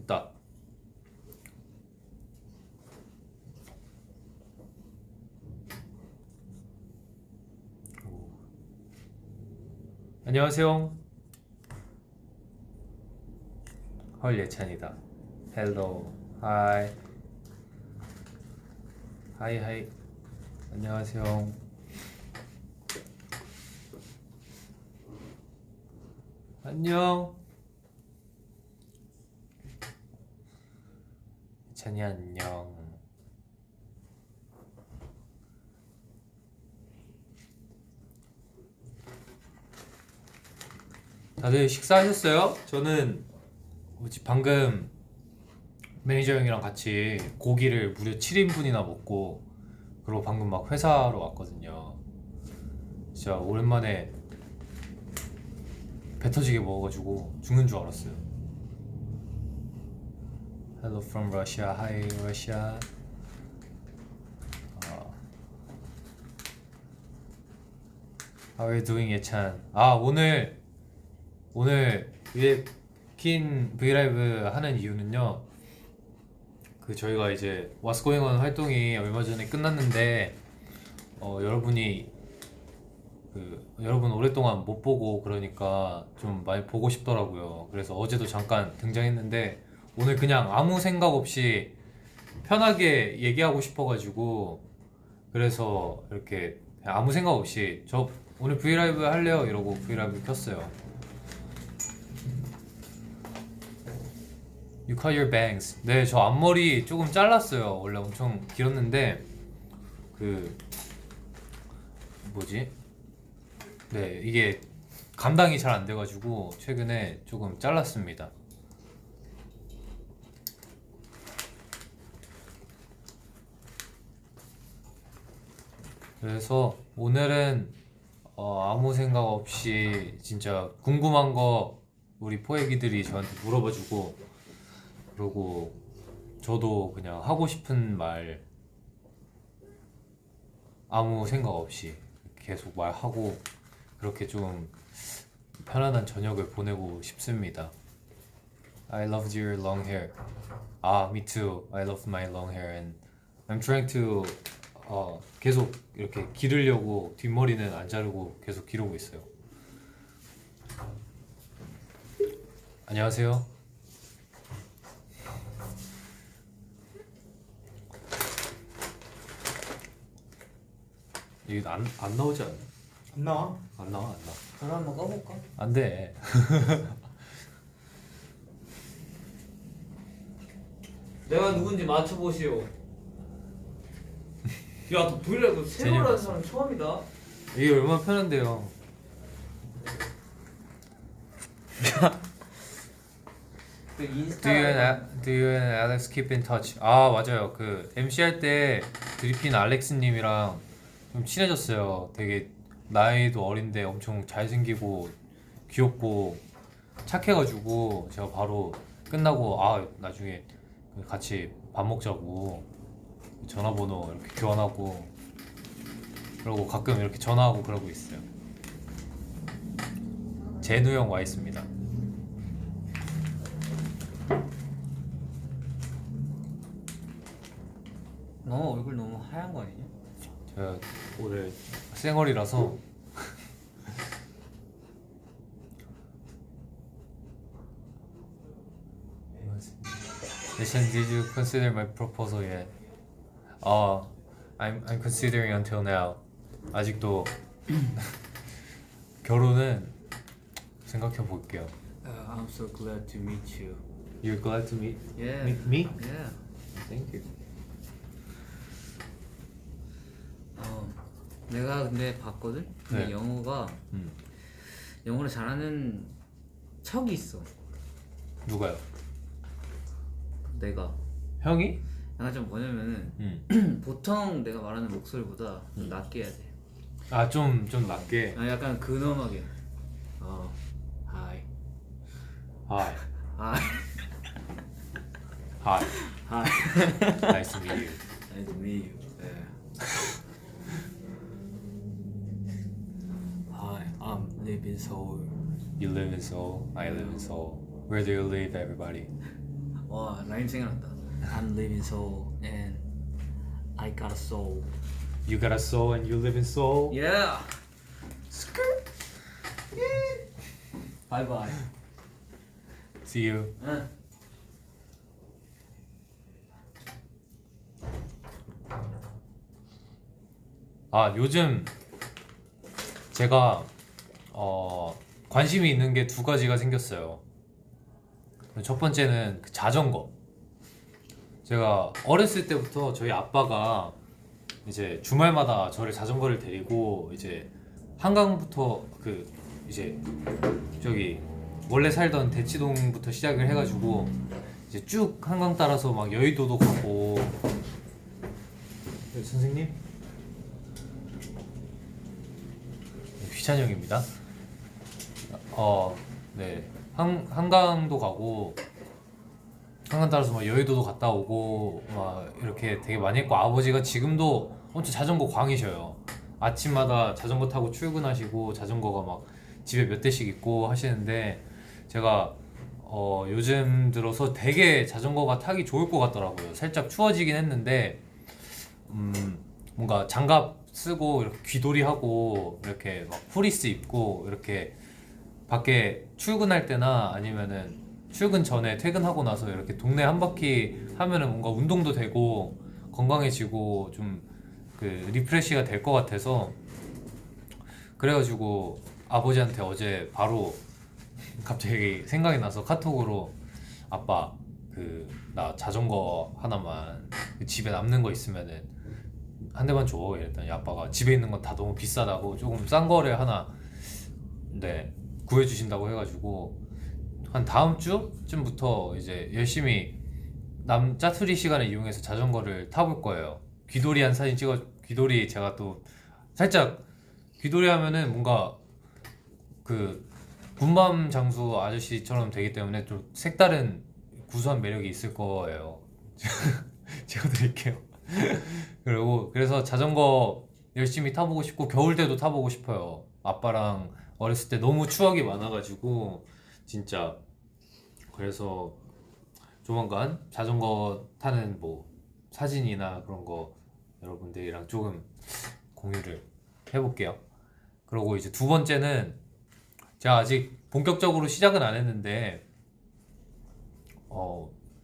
덥다. 오. 안녕하세요. 헐 예찬이다. 헬로. 하이. 하이 하이. 안녕하세요. 안녕. 예찬이 안녕. 다들 식사하셨어요? 저는 뭐지 방금 매니저 형이랑 같이 고기를 무려 7인분이나 먹고 그리고 방금 막 회사로 왔거든요. 진짜 오랜만에 배 터지게 먹어가지고 죽는 줄 알았어요. Hello from Russia. Hi Russia. How are you doing 예찬? 오늘 킨 브이라이브 하는 이유는요. 그 저희가 이제 What's Going On 활동이 얼마 전에 끝났는데 여러분이 여러분 오랫동안 못 보고 그러니까 좀 많이 보고 싶더라고요. 그래서 어제도 잠깐 등장했는데 오늘 그냥 아무 생각 없이 편하게 얘기하고 싶어가지고 그래서 이렇게 그냥 아무 생각 없이 저 오늘 브이라이브 할래요 이러고 브이라이브 켰어요. You cut your bangs. 네, 저 앞머리 조금 잘랐어요. 원래 엄청 길었는데 그 뭐지? 네, 이게 감당이 잘 안 돼가지고 최근에 조금 잘랐습니다. 그래서 오늘은 아무 생각 없이 진짜 궁금한 거 우리 포애기들이 저한테 물어봐주고 그리고 저도 그냥 하고 싶은 말 아무 생각 없이 계속 말하고 그렇게 좀 편안한 저녁을 보내고 싶습니다. I loved your long hair. Me too. I love my long hair and I'm trying to 계속 이렇게 기르려고 뒷머리는 안 자르고 계속 기르고 있어요. 안녕하세요. 이거 안 나오지 않나? 안 나와? 안 나와. 전화 한번 꺼볼까? 안 돼. 내가 누군지 맞춰보시오. 야, 너 브이라이브 새로 하는 재미없어. 사람 처음이다. 이게 얼마나 편한데요. 그 인스타. Do you and Alex keep in touch? 맞아요. 그 MC 할 때 드리핀 알렉스님이랑 좀 친해졌어요. 되게 나이도 어린데 엄청 잘생기고 귀엽고 착해가지고 제가 바로 끝나고 나중에 같이 밥 먹자고 전화번호 이렇게 교환하고 그러고 가끔 이렇게 전화하고 그러고 있어요. 제누 형 와 있습니다. 너 얼굴 너무 하얀 거 아니냐? 제가 오늘 쌩얼이라서 Listen, did you consider my proposal yet? I'm considering until now. 아직도 결혼은 생각해 볼게요. I'm so glad to meet you. You're glad to meet Yeah. me? Yeah. Thank you. 내가 근데 봤거든? 근데 네. 영호가 영어를 잘하는 척이 있어. 누가요? 내가. 형이? 약간 좀 뭐냐면은 보통 내가 말하는 목소리보다 좀 낮게 해야 돼. 좀 낮게. 약간 근엄하게. Hi. Hi. Hi. Hi. Hi. Nice to meet you. Nice to meet you. Yeah. Hi, I'm live in Seoul. You live in Seoul. I live in Seoul. Where do you live, everybody? 와 라임 생각난다. I'm living soul and I got a soul. You got a soul and you live in soul. Yeah. Bye bye. See you. 응. 아 요즘 제가 관심이 있는 게 두 가지가 생겼어요. 첫 번째는 그 자전거. 제가 어렸을 때부터 저희 아빠가 이제 주말마다 저를 자전거를 데리고 이제 한강부터 그 이제 저기 원래 살던 대치동부터 시작을 해가지고 이제 쭉 한강 따라서 막 여의도도 가고. 네, 선생님? 귀찬 형입니다. 네. 한강도 가고 한강 따라서 막 여의도도 갔다 오고 막 이렇게 되게 많이 했고, 아버지가 지금도 엄청 자전거 광이셔요. 아침마다 자전거 타고 출근하시고 자전거가 막 집에 몇 대씩 있고 하시는데, 제가 요즘 들어서 되게 자전거가 타기 좋을 것 같더라고요. 살짝 추워지긴 했는데 뭔가 장갑 쓰고 이렇게 귀돌이 하고 이렇게 막 후리스 입고 이렇게 밖에 출근할 때나 아니면은 출근 전에 퇴근하고 나서 이렇게 동네 한 바퀴 하면은 뭔가 운동도 되고 건강해지고 좀 그 리프레시가 될 것 같아서, 그래가지고 아버지한테 어제 바로 갑자기 생각이 나서 카톡으로 아빠 그 나 자전거 하나만 집에 남는 거 있으면은 한 대만 줘 이랬더니 아빠가 집에 있는 건 다 너무 비싸다고 조금 싼 거를 하나 네 구해주신다고 해가지고 한 다음 주쯤부터 이제 열심히 짜투리 시간을 이용해서 자전거를 타볼 거예요. 귀돌이 한 사진 귀돌이 제가 또 살짝 귀돌이 하면은 뭔가 그 군밤 장수 아저씨처럼 되기 때문에 좀 색다른 구수한 매력이 있을 거예요. 찍어드릴게요. 그리고 그래서 자전거 열심히 타보고 싶고 겨울 때도 타보고 싶어요. 아빠랑 어렸을 때 너무 추억이 많아가지고 진짜. 그래서 조만간 자전거 타는 뭐 사진이나 그런 거 여러분들이랑 조금 공유를 해볼게요. 그리고 이제 두 번째는 제가 아직 본격적으로 시작은 안 했는데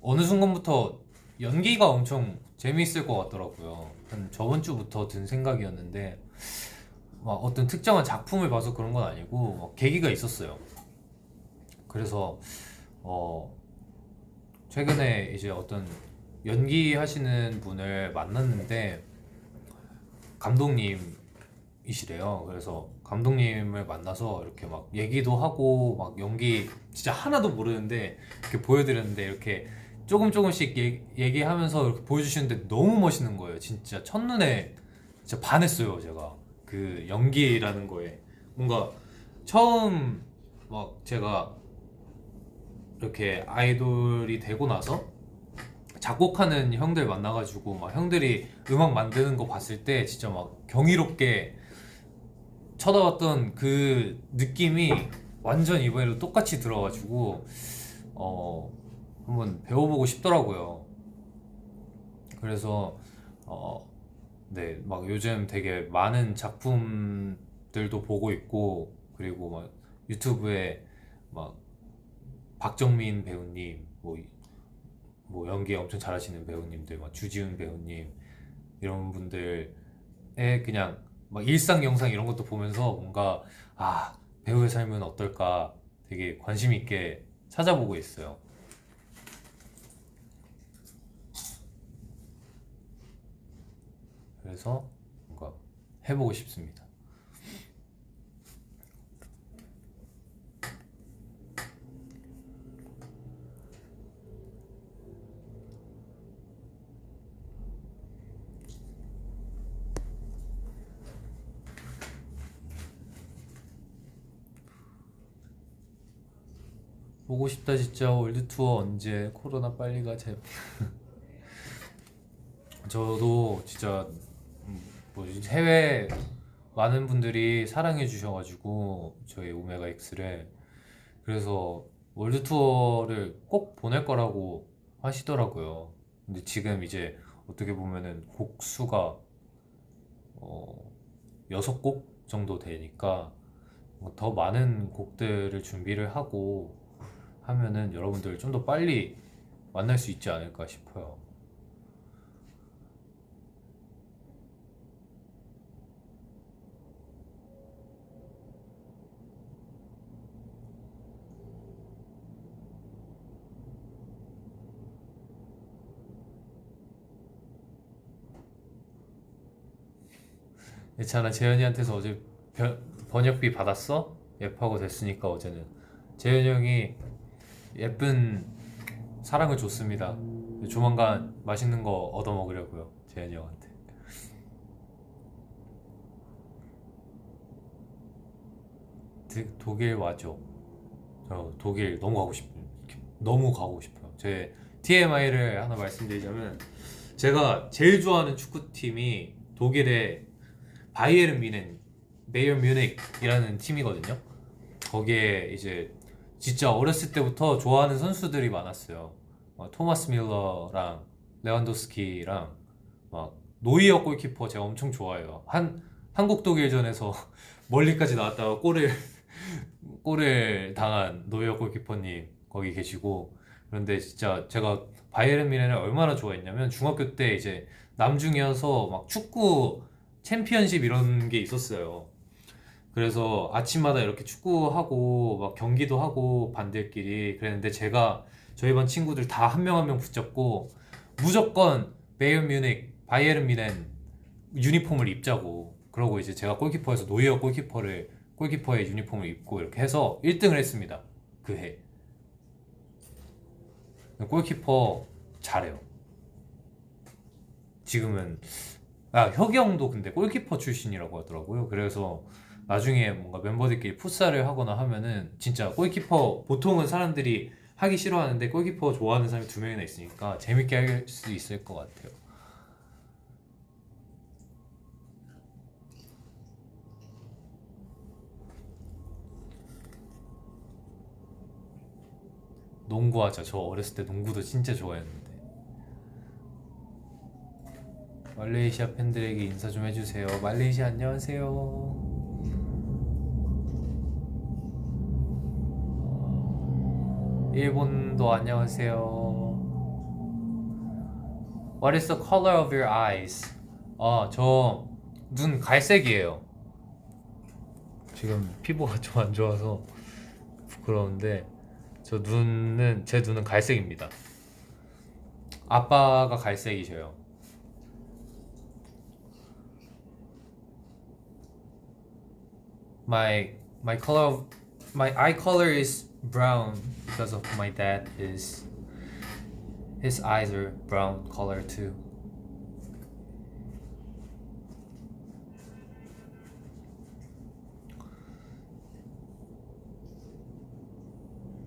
어느 순간부터 연기가 엄청 재미있을 것 같더라고요. 한 저번 주부터 든 생각이었는데 막 어떤 특정한 작품을 봐서 그런 건 아니고 계기가 있었어요. 그래서 최근에 이제 어떤 연기하시는 분을 만났는데 감독님이시래요. 그래서 감독님을 만나서 이렇게 막 얘기도 하고 막 연기 진짜 하나도 모르는데 이렇게 보여드렸는데 이렇게 조금씩 얘기하면서 이렇게 보여주시는데 너무 멋있는 거예요. 진짜 첫눈에 진짜 반했어요. 제가 그 연기라는 거에 뭔가 처음 막 제가 이렇게 아이돌이 되고 나서 작곡하는 형들 만나가지고 막 형들이 음악 만드는 거 봤을 때 진짜 막 경이롭게 쳐다봤던 그 느낌이 완전 이번에도 똑같이 들어가지고 한번 배워보고 싶더라고요. 그래서 네, 막 요즘 되게 많은 작품들도 보고 있고, 그리고 막 유튜브에 막 박정민 배우님, 뭐 연기 엄청 잘하시는 배우님들, 막 주지훈 배우님 이런 분들의 그냥 막 일상 영상 이런 것도 보면서 뭔가 배우의 삶은 어떨까 되게 관심 있게 찾아보고 있어요. 그래서 뭔가 해보고 싶습니다. 보고 싶다 진짜. 월드 투어 언제? 코로나 빨리 가 제발. 저도 진짜 해외 많은 분들이 사랑해 주셔가지고 저희 오메가 X를, 그래서 월드 투어를 꼭 보낼 거라고 하시더라고요. 근데 지금 이제 어떻게 보면은 곡 수가 6곡 정도 되니까 더 많은 곡들을 준비를 하고 하면은 여러분들 좀 더 빨리 만날 수 있지 않을까 싶어요. 괜찮아, 재현이한테서 어제 번역비 받았어? 앱하고 됐으니까 어제는 재현이 형이 예쁜 사랑을 줬습니다. 조만간 맛있는 거 얻어 먹으려고요, 재현이 형한테. 독일 와줘. 저 독일 너무 가고 싶어요. 제 TMI를 하나 말씀드리자면, 제가 제일 좋아하는 축구팀이 독일의 바이에른 뮌헨, 베이언 뮤닉이라는 팀이거든요. 거기에 이제 진짜 어렸을 때부터 좋아하는 선수들이 많았어요. 토마스 밀러랑 레반도스키랑 막 노이어 골키퍼 제가 엄청 좋아해요. 한국 독일전에서 멀리까지 나왔다가 골을 당한 노이어 골키퍼님 거기 계시고. 그런데 진짜 제가 바이에른 뮌헨을 얼마나 좋아했냐면, 중학교 때 이제 남중이어서 막 축구 챔피언십 이런 게 있었어요. 그래서 아침마다 이렇게 축구하고 막 경기도 하고 반들끼리 그랬는데, 제가 저희 반 친구들 다 한 명 한 명 붙잡고 무조건 바이에른 뮌헨 유니폼을 입자고, 그러고 이제 제가 골키퍼에서 노이어 골키퍼의 유니폼을 입고 이렇게 해서 1등을 했습니다, 그 해. 골키퍼 잘해요. 지금은 혁이 형도 근데 골키퍼 출신이라고 하더라고요. 그래서 나중에 뭔가 멤버들끼리 풋살을 하거나 하면은 진짜 골키퍼, 보통은 사람들이 하기 싫어하는데 골키퍼 좋아하는 사람이 2명이나 있으니까 재밌게 할 수 있을 것 같아요. 농구하자. 저 어렸을 때 농구도 진짜 좋아했는데. 말레이시아 팬들에게 인사 좀 해주세요. 말레이시아 안녕하세요. 일본도 안녕하세요. What is the color of your eyes? 저 눈 갈색이에요. 지금 피부가 좀 안 좋아서 부끄러운데 제 눈은 갈색입니다. 아빠가 갈색이셔요. My eye color is brown because of my dad. His eyes are brown color too.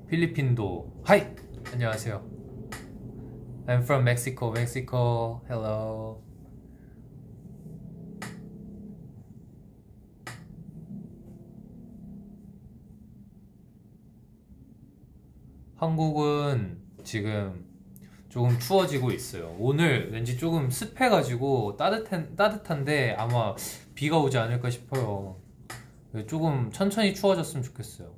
필리핀도 하이! 안녕하세요. I'm from Mexico. Hello. 한국은 지금 조금 추워지고 있어요. 오늘 왠지 조금 습해가지고 따뜻한데 아마 비가 오지 않을까 싶어요. 조금 천천히 추워졌으면 좋겠어요.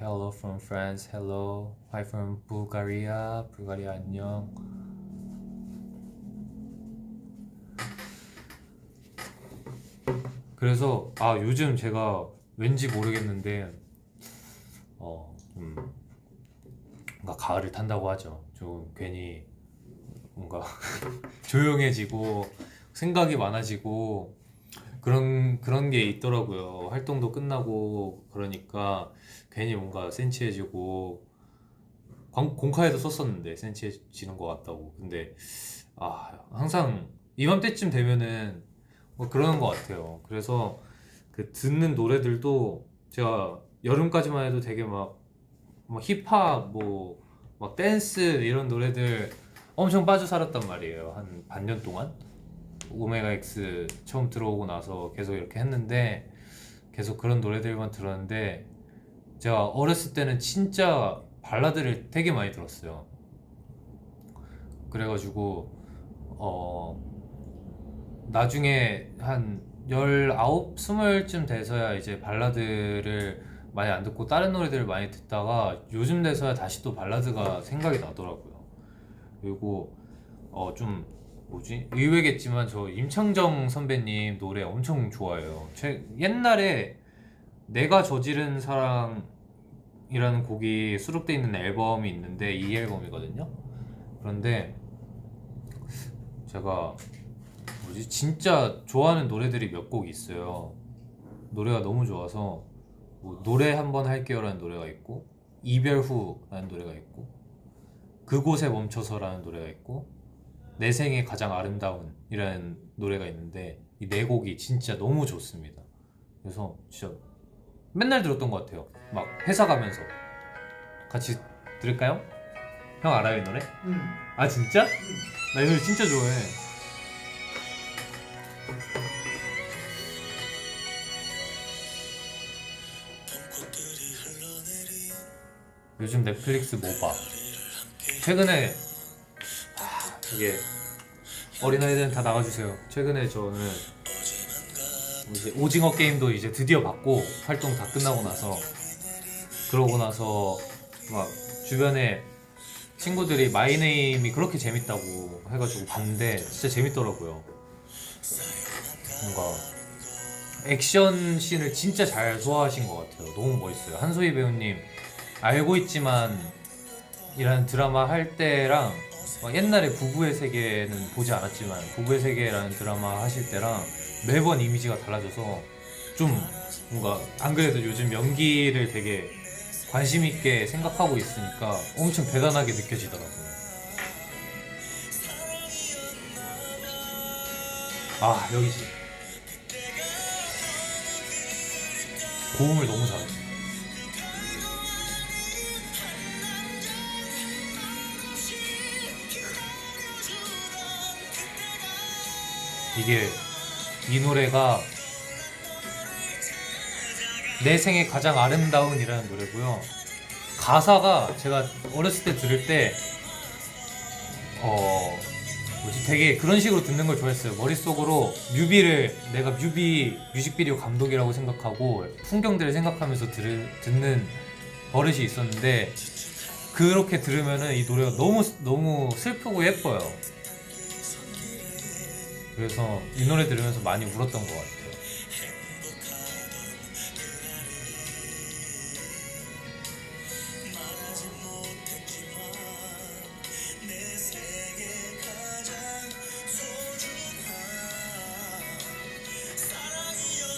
Hello from France. Hello. Hi from Bulgaria. 불가리아 안녕. 그래서 요즘 제가 왠지 모르겠는데 좀 뭔가 가을을 탄다고 하죠. 좀 괜히 뭔가 조용해지고 생각이 많아지고 그런 게 있더라고요. 활동도 끝나고 그러니까 괜히 뭔가 센치해지고, 공카에도 썼었는데 센치해지는 것 같다고. 근데 항상 이맘때쯤 되면은 뭐 그러는 것 같아요. 그래서 그 듣는 노래들도 제가 여름까지만 해도 되게 막 힙합 막 댄스 이런 노래들 엄청 빠져 살았단 말이에요. 한 반년 동안. 오메가 X 처음 들어오고 나서 계속 이렇게 했는데 계속 그런 노래들만 들었는데 제가 어렸을 때는 진짜 발라드를 되게 많이 들었어요. 그래가지고 나중에 한 19, 20쯤 돼서야 이제 발라드를 많이 안 듣고 다른 노래들을 많이 듣다가 요즘 돼서야 다시 또 발라드가 생각이 나더라고요. 그리고 좀 뭐지? 의외겠지만 저 임창정 선배님 노래 엄청 좋아해요. 옛날에 내가 저지른 사랑이라는 곡이 수록돼 있는 앨범이 있는데 이 앨범이거든요. 그런데 제가 뭐지? 진짜 좋아하는 노래들이 몇 곡 있어요. 노래가 너무 좋아서 뭐 노래 한번 할게요라는 노래가 있고 이별 후라는 노래가 있고 그곳에 멈춰서라는 노래가 있고 내 생에 가장 아름다운이라는 노래가 있는데 이 네 곡이 진짜 너무 좋습니다. 그래서 진짜 맨날 들었던 것 같아요. 막 회사 가면서 같이 들을까요? 형 알아요 이 노래? 응. 아 진짜? 나 이 노래 진짜 좋아해. 요즘 넷플릭스 뭐 봐? 최근에 이게 어린아이들은 다 나가주세요. 최근에 저는 이제 오징어 게임도 이제 드디어 봤고 활동 다 끝나고 나서 그러고 나서 막 주변에 친구들이 마이네임이 그렇게 재밌다고 해가지고 봤는데 진짜 재밌더라고요. 뭔가 액션 씬을 진짜 잘 소화하신 것 같아요. 너무 멋있어요. 한소희 배우님 알고 있지만 이라는 드라마 할 때랑 막 옛날에 부부의 세계는 보지 않았지만 부부의 세계라는 드라마 하실 때랑 매번 이미지가 달라져서 좀 뭔가 안 그래도 요즘 연기를 되게 관심 있게 생각하고 있으니까 엄청 대단하게 느껴지더라고요. 아 여기지. 고음을 너무 잘했어. 이게 이 노래가 내 생에 가장 아름다운이라는 노래고요. 가사가 제가 어렸을 때 들을 때 뭐지 되게 그런 식으로 듣는 걸 좋아했어요. 머릿속으로 내가 뮤직비디오 감독이라고 생각하고 풍경들을 생각하면서 듣는 버릇이 있었는데 그렇게 들으면은 이 노래가 너무 슬프고 예뻐요. 그래서 이 노래 들으면서 많이 울었던 것 같아요.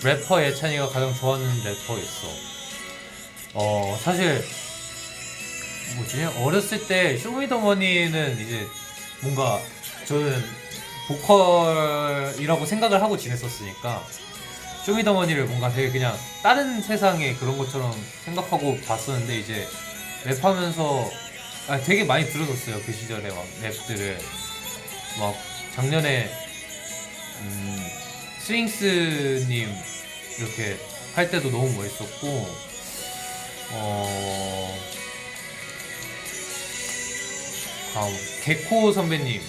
래퍼 예찬이가 가장 좋아하는 래퍼 있어. 사실 뭐지? 어렸을 때 쇼미더머니는 이제 뭔가 저는 보컬이라고 생각을 하고 지냈었으니까 쇼미더머니를 뭔가 되게 그냥 다른 세상의 그런 것처럼 생각하고 봤었는데 이제 랩하면서 되게 많이 들었었어요. 그 시절에 막 랩들을 막 작년에 스윙스님 이렇게 할 때도 너무 멋있었고 개코 선배님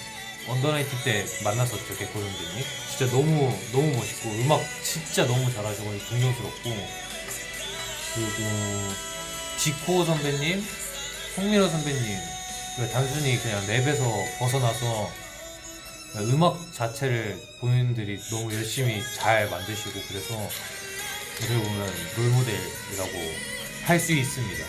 언더나이트 때 만났었죠. 개코 선배님 진짜 너무 멋있고 음악 진짜 너무 잘하셔서 존경스럽고 그리고 지코 선배님, 송민호 선배님 단순히 그냥 랩에서 벗어나서 음악 자체를 본인들이 너무 열심히 잘 만드시고 그래서 어떻게 보면 롤모델이라고 할 수 있습니다.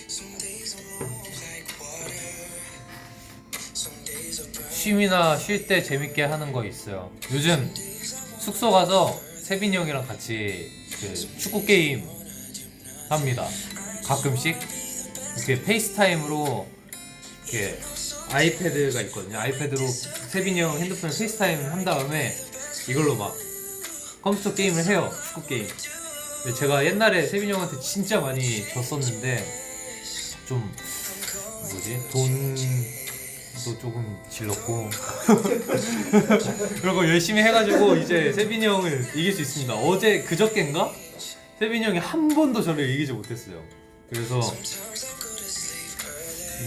Some days I move like water. Some days 취미나 쉴 때 재밌게 하는 거 있어요. 요즘 숙소 가서 세빈이 형이랑 같이 그 축구 게임 합니다. 가끔씩 이렇게 페이스타임으로 이렇게 아이패드가 있거든요. 아이패드로 세빈이 형 핸드폰에 페이스타임 한 다음에 이걸로 막 컴퓨터 게임을 해요. 축구 게임. 근데 제가 옛날에 세빈이 형한테 진짜 많이 졌었는데 좀 뭐지 돈도 조금 질렀고 그런 거 열심히 해가지고 이제 세빈이 형을 이길 수 있습니다. 어제 그저께인가 세빈이 형이 한 번도 저를 이기지 못했어요. 그래서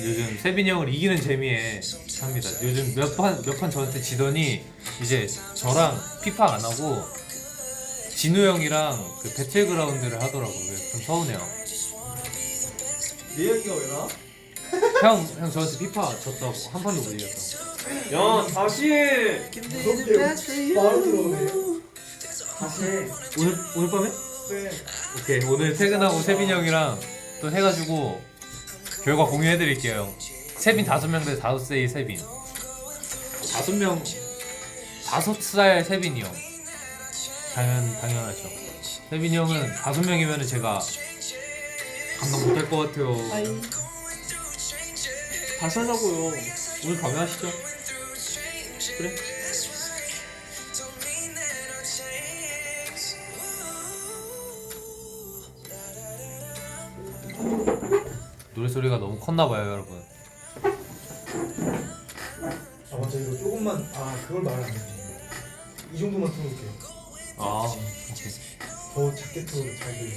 요즘 세빈이 형을 이기는 재미에 삽니다. 요즘 몇 판 저한테 지더니 이제 저랑 피파 안 하고 진우 형이랑 그 배틀그라운드를 하더라고요. 그래서 좀 서운해요. 내 얘기가 왜 나? 형 저한테 피파 졌다고 한 판도 못 이겼다고. 야 다시 무섭게 바로 들어오네. 다시 해. 오늘 밤에? 네. 오케이 오늘 퇴근하고 세빈이 형이랑 또 해가지고 결과 공유해드릴게요. 세빈 5명 대 5세의 세빈. 5명 5살 세빈이 형. 당연하죠. 세빈이 형은 5명이면 제가 감당 못할 것 같아요. 다시 하자고요. 오늘 밤에 하시죠. 그래? 노래소리가 너무 컸나봐요 여러분. 아 맞아 이거 조금만 그걸 말 안 해. 이 정도만 틀어볼게요. 아 오케이. 더 작게 틀어도 잘 들려.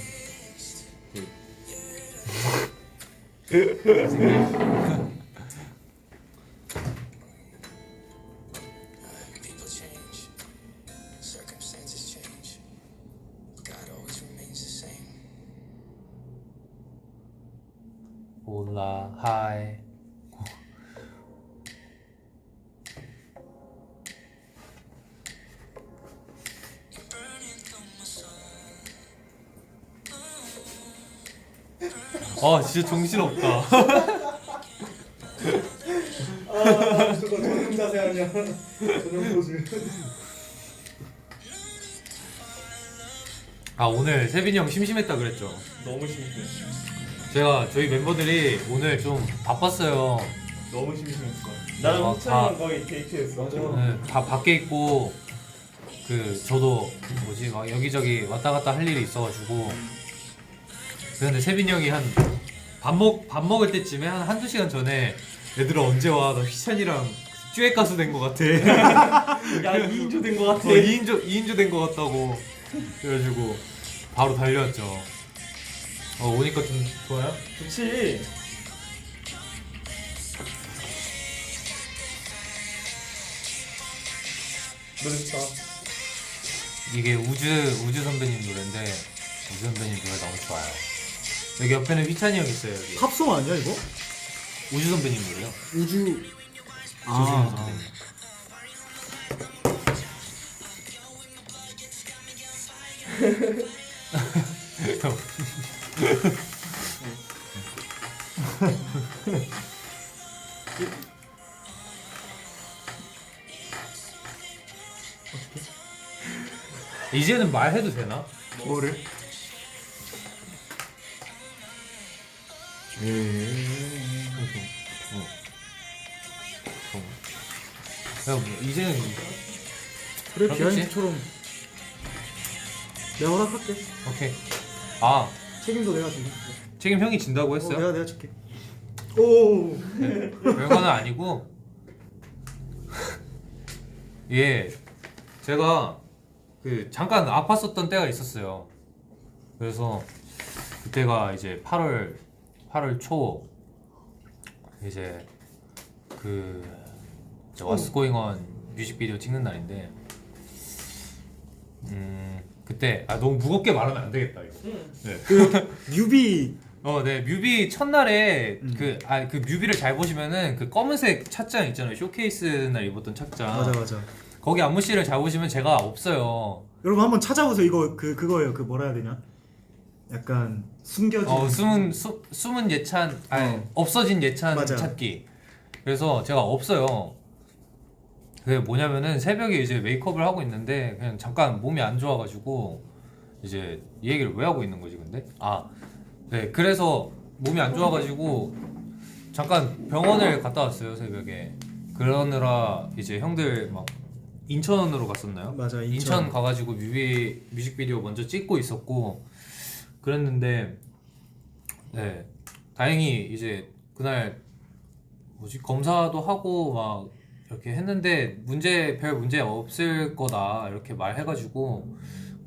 올라 하이. 아 진짜 정신없다. 저거 전용 자세 아니야. 전용 포즈. 아 오늘 세빈이 형 심심했다 그랬죠. 너무 심심해. 제가 저희 멤버들이 오늘 좀 바빴어요. 너무 심심했어. 나랑 아, 호찬이랑 거의 데이트했어. 맞아. 네, 다 밖에 있고 그 저도 뭐지 막 여기저기 왔다 갔다 할 일이 있어가지고 그런데 세빈이 형이 한 밥 먹을 때쯤에 한 한두 시간 전에 얘들아 언제 와? 나 휘찬이랑 듀엣 가수 된 거 같아. 야 2인조 된 거 같아. 2인조 된 거 같다고 그래가지고 바로 달려왔죠. 오니까 좀 좋아요? 좋지. 노래 좋다. 이게 우주 선배님 노래인데 우주 선배님 노래 너무 좋아요. 여기 옆에는 휘찬이 형 있어요. 여기 팝송 아니야 이거? 우주 선배님 노래요. 우주 조승현 아, 선배님. 이제는 말해도 되나? 뭐를? 야, 뭐 이제는 그래 그렇겠지? 비하인드처럼 내가 허락할게. 오케이. 아 책임도 내가 지고. 책임 형이 진다고 했어요? 내가 줄게. 오. 네, 별거는 아니고 예 제가 그 잠깐 아팠었던 때가 있었어요. 그래서 그때가 이제 8월 초 이제 그 What's Going On 뮤직비디오 찍는 날인데 그때 너무 무겁게 말하면 안 되겠다 이거. 네. 뮤비 네 뮤비 첫날에 그 뮤비를 잘 보시면은 그 검은색 찻잔 있잖아요. 쇼케이스 날 입었던 찻잔. 맞아. 거기 안무실을 잘 보시면 제가 없어요. 여러분 한번 찾아보세요. 이거 그거예요. 그 뭐라 해야 되냐? 약간 숨겨진. 숨은 예찬 없어진 예찬 맞아. 찾기. 그래서 제가 없어요. 그게 뭐냐면은 새벽에 이제 메이크업을 하고 있는데 그냥 잠깐 몸이 안 좋아가지고 이제 이 얘기를 왜 하고 있는 거지 근데? 네 그래서 몸이 안 좋아가지고 잠깐 병원을 갔다 왔어요 새벽에. 그러느라 이제 형들 막 인천으로 갔었나요? 맞아, 인천 가가지고 뮤직비디오 먼저 찍고 있었고 그랬는데 네 다행히 이제 그날 검사도 하고 막 이렇게 했는데 별 문제 없을 거다 이렇게 말해가지고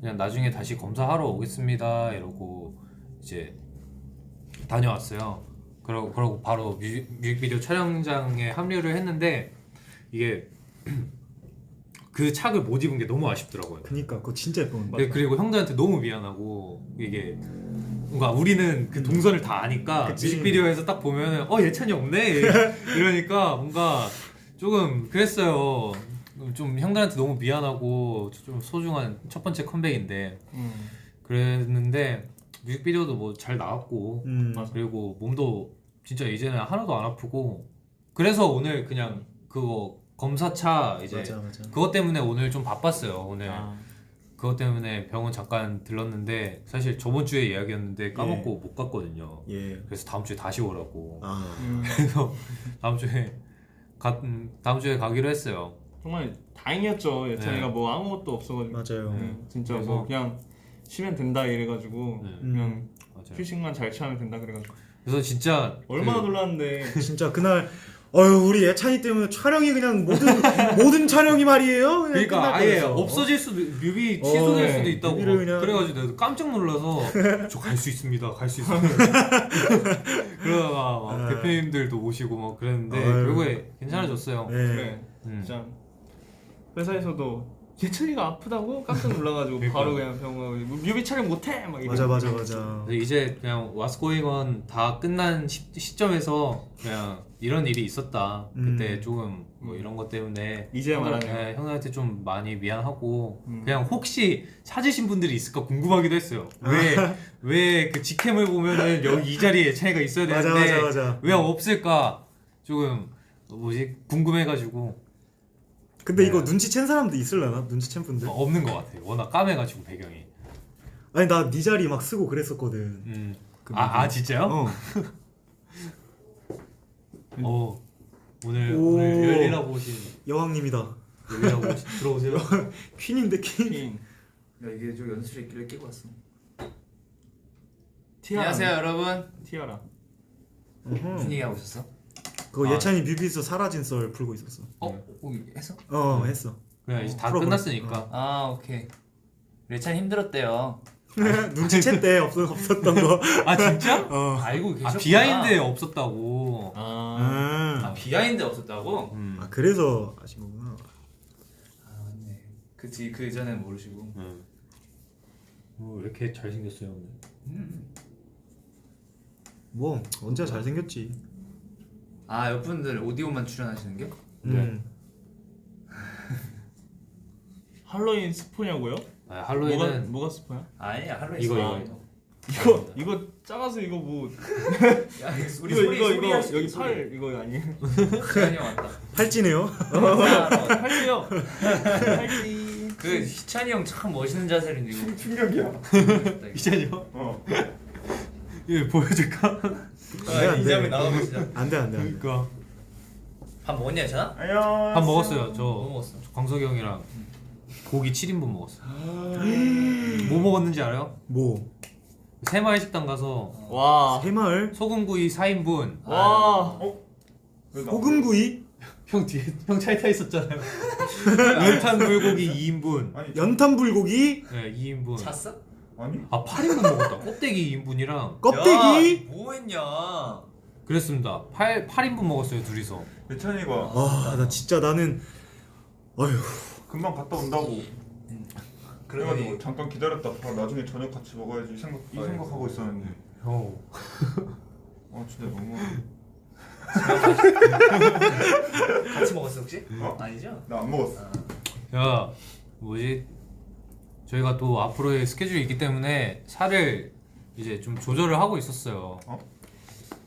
그냥 나중에 다시 검사하러 오겠습니다 이러고 이제 다녀왔어요. 그러고 바로 뮤직비디오 촬영장에 합류를 했는데 이게 그 착을 못 입은 게 너무 아쉽더라고요. 그니까 그거 진짜 예쁜 거. 그리고 형들한테 너무 미안하고 이게 뭔가 우리는 그 동선을 다 아니까 그치. 뮤직비디오에서 딱 보면은 예찬이 없네 이러니까 뭔가 조금 그랬어요. 좀 형들한테 너무 미안하고 좀 소중한 첫 번째 컴백인데 그랬는데 뮤직비디오도 뭐 잘 나왔고 그리고 몸도 진짜 이제는 하나도 안 아프고 그래서 오늘 그냥 그거 검사차 이제 맞아. 그것 때문에 오늘 좀 바빴어요. 오늘 그것 때문에 병원 잠깐 들렀는데 사실 저번 주에 예약이었는데 까먹고 못 갔거든요. 예. 그래서 다음 주에 다시 오라고. 아. 그래서 다음 주에 가기로 했어요. 정말 다행이었죠. 예찬이가 네. 뭐 아무것도 없어가지고. 맞아요. 네, 진짜 그래서- 뭐 그냥 쉬면 된다 이래가지고 네. 그냥 맞아요. 휴식만 잘 취하면 된다 그래가지고 그래서 진짜 얼마나 놀랐는데. 진짜 그날 우리 예찬이 때문에 촬영이 그냥 모든 촬영이 말이에요. 그냥 그러니까 끝날 아예 뻔했어. 없어질 수도 뮤비 취소될 네. 수도 있다고 뮤비를 그냥- 그래가지고 내가 깜짝 놀라서 저 갈 수 있습니다 그러다가 막 대표님들도 오시고 막 그랬는데 아유. 결국에 괜찮아졌어요. 네. 그래 음. 진짜 회사에서도 예찬이가 아프다고 깜짝 놀라가지고 그러니까. 바로 그냥 병원 뮤비 촬영 못해 막 맞아. 근데 이제 그냥 What's Going On 다 끝난 시점에서 그냥 이런 일이 있었다. 그때 조금 뭐 이런 것 때문에 이제야 말하네요. 네, 형들한테 좀 많이 미안하고 음. 그냥 혹시 찾으신 분들이 있을까 궁금하기도 했어요. 왜 그 직캠을 보면은 여기 이 자리에 차이가 있어야 되는데 맞아. 왜 없을까 조금 궁금해가지고 근데 네. 이거 눈치챈 사람도 있을라나? 눈치챈 분들? 없는 것 같아요. 워낙 까매가지고 배경이. 아니 나 네 자리 막 쓰고 그랬었거든. 그 진짜요? 오늘 오. 열일하고 오신 여왕님이다. 열일하고 오신 들어오세요. 퀸인데 퀸. 퀸. 야 이게 저 연습실끼리 끼고 왔어. 티아라. 안녕하세요 여러분. 티아라. 무슨 얘기 하고 있었어? 그거 아. 예찬이 뮤비에서 사라진 썰 풀고 있었어. 했어? 했어. 그냥 이제 다 풀어버렸- 끝났으니까. 오케이. 예찬 힘들었대요. 눈치챘대 없었던 거. 아 진짜? 알고 계셨구나. 비하인드에 없었다고. 비하인드 없었다고? 그래서 아신 거구나. 맞네. 그 전에 모르시고. 왜 이렇게 잘생겼어요 오늘? 뭐 언제 잘생겼지. 옆분들 오디오만 출연하시는 게? 할로윈 스포냐고요? 할로윈은 뭐가 스포야? 아니야 할로윈 이거. 이거 작아서 이거 뭐 야 우리 이거 여기 팔 이거 아니에요? 시간이 왔다. 팔찌네요. 팔찌요. 팔찌. 그 희찬이 형 참 멋있는 자세를 지금. 충격이야. 이제요? 예 보여줄까? 안 돼. 나가보시죠. 안돼. 그러니까 밥 먹었냐 예찬아? 안녕. 밥 먹었어요. 저 뭐 먹었어? 광석이 형이랑 고기 7인분 먹었어요. 뭐 먹었는지 알아요? 뭐 새마을 식당 가서 와. 새마을 소금구이 4인분. 와. 소금구이 형 뒤에 형 차에 타 있었잖아요. 연탄 불고기 2인분. 아니 연탄 불고기 네 2인분. 찼어? 아니 8인분 먹었다. 껍데기 2인분이랑 껍데기. 뭐 했냐? 그랬습니다. 8인분 먹었어요 둘이서. 예찬이가 나 진짜 나는 금방 갔다 온다고. 그래가지고 그러더니 잠깐 기다렸다. 나중에 저녁 같이 먹어야지 생각하고 있었는데. 형 진짜 너무. 같이 먹었어 혹시? 어? 아니죠? 나 안 먹었어. 야 뭐지 저희가 또 앞으로의 스케줄이 있기 때문에 살을 이제 좀 조절을 하고 있었어요.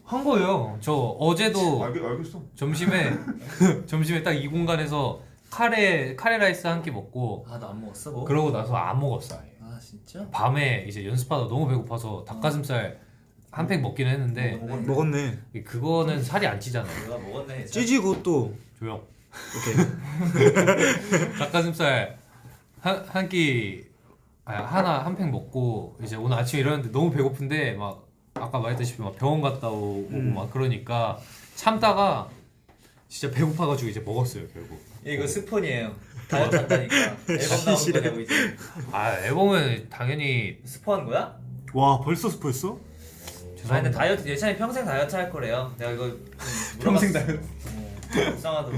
한 거예요. 저 어제도 알겠어. 점심에 딱 이 공간에서 카레 라이스 한 끼 먹고 아 너 안 먹었어? 뭐? 그러고 나서 안 먹었어 아예. 아 진짜? 밤에 이제 연습하다 너무 배고파서 닭가슴살 한 팩 먹긴 했는데 먹었네. 그거는 살이 안 찌잖아요. 내가 먹었네. 찌지고 또 조용. 오케이. 닭가슴살 한 끼 한 팩 먹고 이제 오늘 아침에 일어났는데 너무 배고픈데 막 아까 말했다시피 막 병원 갔다 오고 막 그러니까 참다가 진짜 배고파가지고 이제 먹었어요 결국. 이거 스폰이에요. 다이어트 한다니까. 앨범 나오는 거냐고 이제. 아 앨범은 당연히 스포한 거야? 와 벌써 스포했어? 아 근데 다이어트 예찬이 평생 다이어트 할 거래요. 내가 이거 평생 다이어트. 불쌍하더라.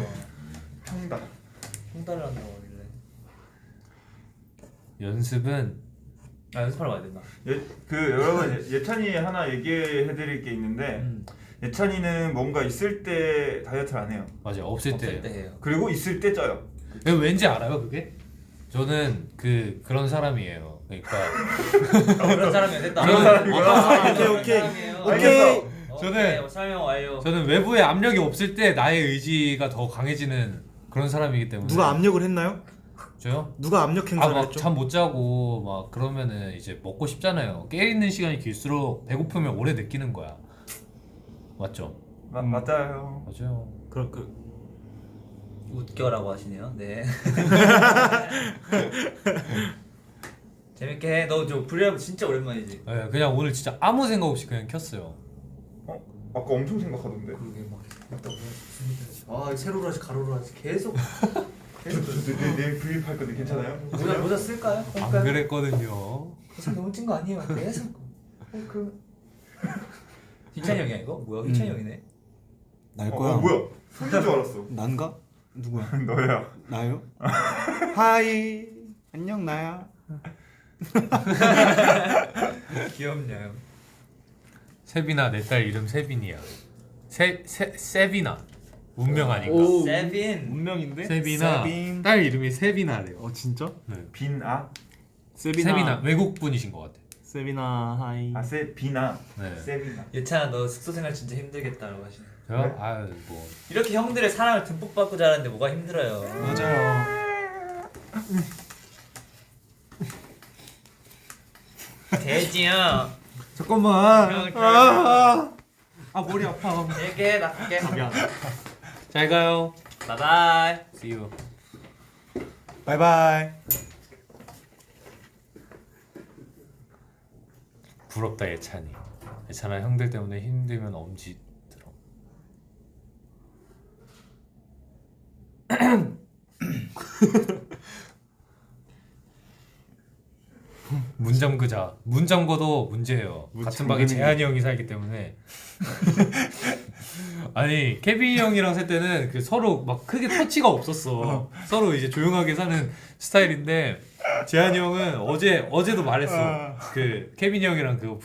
평다. 홍달을 한다고 하길래. 연습은 연습하러 가야 된다. 여러분 예찬이 하나 얘기해드릴 게 있는데 예찬이는 뭔가 있을 때 다이어트를 안 해요. 맞아 없을 없을 때 때. 해요. 그리고 있을 때 쪄요. 왠지 알아요 그게? 저는 그런 사람이에요. 그러니까 그런 사람이 됐다. 그런 사람이구나. 오케이. 저는- 설명 와요. 저는 외부에 압력이 없을 때 나의 의지가 더 강해지는 그런 사람이기 때문에. 누가 압력을 했나요? 저요? 누가 압력 행사를 막 했죠? 잠 못 자고 막 그러면은 이제 먹고 싶잖아요. 깨 있는 시간이 길수록 배고프면 오래 느끼는 거야. 맞죠? 맞아요. 맞아요. 웃겨라고 하시네요. 네. 재밌게 해. 너 저 브이라이브 진짜 오랜만이지. 네, 그냥 오늘 진짜 아무 생각 없이 그냥 켰어요. 아까 엄청 생각하던데. 그러게 막 이따 아 세로로 하지 가로로 하지 계속. 내일 브이앱 할 건데 괜찮아요? 모자 쓸까요? 안 그랬거든요. 계속 너무 찐 거 아니에요? 계속. 희찬이 형이야 이거? 뭐야 희찬이 형이네. 날 뭐야? 손인 줄 알았어. 난가? 누구야? 너야. 나요? 하이 안녕 나야. 귀엽냐. 세빈아 내 딸 이름 세빈이야. 세빈아 운명 아닌가? 오. 세빈. 운명인데? 세빈아 세빈. 딸 이름이 세빈아래요. 어 진짜? 네. 빈아. 세빈아 외국 분이신 것 같아. 세빈아 하이. 비나. 네. 세비나. 예찬아 너 숙소 생활 진짜 힘들겠다라고 하시네. 저요? 네? 아유 뭐 이렇게 형들의 사랑을 듬뿍 받고 자라는데 뭐가 힘들어요. 맞아요. 돼지야. 잠깐만. 아 머리 아파. 이렇게 나 갈게. 잘 가요. 바이바이. See you. 바이바이. 부럽다 예찬이. 예찬아 형들 때문에 힘들면 엄지 들어. 문 잠그자. 문 잠궈도 문제예요. 같은 방에 재한이 형이 살기 때문에. 아니 케빈이 형이랑 살 때는 그 서로 막 크게 터치가 없었어. 서로 이제 조용하게 사는 스타일인데 재한이 형은 어제도 말했어. 그 케빈이 형이랑 그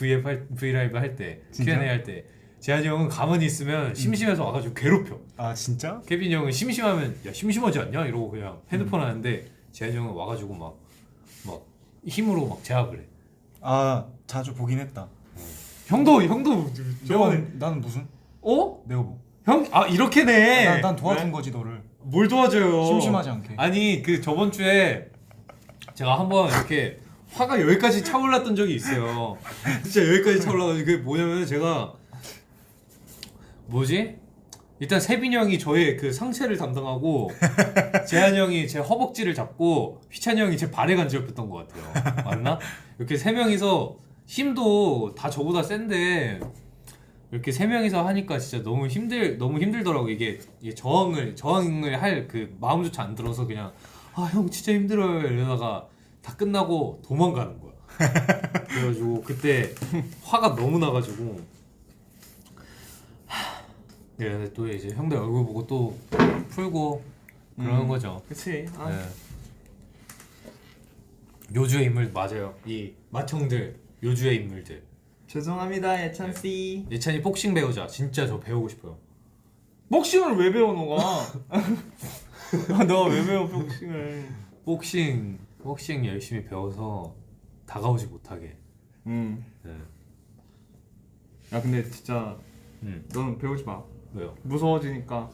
브이라이브 할 때 진짜? Q&A 할 때 재한이 형은 가만히 있으면 심심해서 와가지고 괴롭혀. 아 진짜? 케빈이 형은 심심하면 야 심심하지 않냐 이러고 그냥 핸드폰 하는데 재한이 형은 와가지고 막 힘으로 막 제압을 해. 아 자주 보긴 했다. 형도 저번에 나는 무슨? 어? 내가 뭐? 형? 아 이렇게네. 난 도와준 거지 너를. 뭘 도와줘요? 심심하지 않게. 아니 그 저번 주에 제가 한번 이렇게 화가 여기까지 차올랐던 적이 있어요. 진짜 여기까지 차올라가지고 그게 뭐냐면 제가 뭐지? 일단 세빈이 형이 저의 그 상체를 담당하고 재한이 형이 제 허벅지를 잡고 휘찬이 형이 제 발에 간지럽혔던 것 같아요. 맞나? 이렇게 세 명이서 힘도 다 저보다 센데 이렇게 세 명이서 하니까 진짜 너무 힘들더라고. 이게 저항을 할 그 마음조차 안 들어서 그냥 아 형 진짜 힘들어요 이러다가 다 끝나고 도망가는 거야. 그래가지고 그때 화가 너무 나가지고 네, 또 이제 형들 얼굴 보고 또 풀고 그러는 거죠. 그치. 아. 네. 요주의 인물 맞아요. 이 맏형들 요주의 인물들. 죄송합니다 예찬 씨. 예찬이 복싱 배우자. 진짜 저 배우고 싶어요. 복싱을 왜 배워 너가? 너가 왜 배워 복싱을? 복싱 열심히 배워서 다가오지 못하게. 네. 야 근데 진짜 음. 너는 배우지 마. 왜요? 무서워지니까.